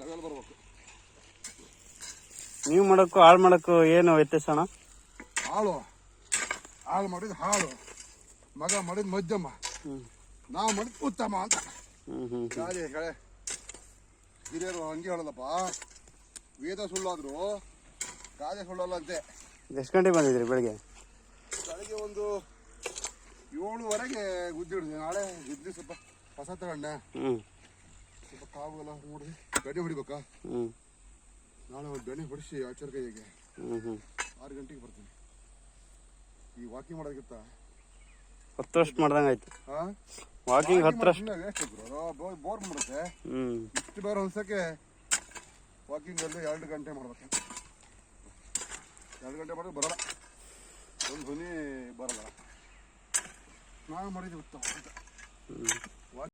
Level ಬರ್ಬೇಕು. ನೀವು ಮಾಡೋಕ್ಕೂ ಹಾಳು ಮಾಡೋಕ್ಕೂ ಏನು ವ್ಯತ್ಯಾಸ ಅಣ್ಣ? ಹಾಳು ಮಾಡಿದ್ ಹಾಳು, ಮಗ ಮಾಡಿದ್ ಮಧ್ಯಮ, ನಾವು ಮಾಡಿದ್ ಉತ್ತಮ ಅಂತ. ಹಿರಿಯರು ಹಂಗೆ ಹೇಳಲ್ಲಪ್ಪ, ವೇದ ಸುಳ್ಳಾದ್ರು ಗಾದೆ ಸುಳ್ಳಲ್ಲ ಅಂತೆ. ಎಷ್ಟು ಗಂಟೆಗೆ ಬಂದಿದ್ರಿ ಬೆಳಿಗ್ಗೆ? ಬೆಳಿಗ್ಗೆ ಒಂದು 7:30 ಗುದ್ದಿಡ್ದೆ. ನಾಳೆ ಗುದ್ದಿ ಸ್ವಲ್ಪ ಹೊಸ ತಗೊಂಡೆ, ಸ್ವಲ್ಪ ಕಾವು ಎಲ್ಲ ನೋಡಿ ಬೆಣ್ಣೆ ಹೊಡಿಬೇಕಾ. ನಾಳೆ ಒಂದು ಬೆಣ್ಣೆ ಹೊಡಿಸಿ ಆಚಾರ ಕೈಗೆ 6 ಗಂಟೆಗೆ ಬರ್ತೀನಿ. ಈ ವಾಕಿಂಗ್ ಮಾಡೋದಕ್ಕಿಂತ 10 ವರ್ಷ ಮಾಡ್ದಂಗೆ ಆಯ್ತು. ವಾಕಿಂಗ್ 10 ವರ್ಷ ಬೋರ್ ಮಾಡುತ್ತೆ. ಇಷ್ಟು ಬೇರೆ ಅನ್ಸಕ್ಕೆ ವಾಕಿಂಗಲ್ಲಿ 2 ಗಂಟೆ ಮಾಡ್ಬೇಕು. 2 ಗಂಟೆ ಮಾಡಿದ್ರೆ ಬರಲ್ಲ, ಒಂದು ಧ್ವನಿ ಬರಲ್ಲ. ನಾವು ಮಾಡಿದ್ವಿ ಉತ್ತಮ ಅಂತ.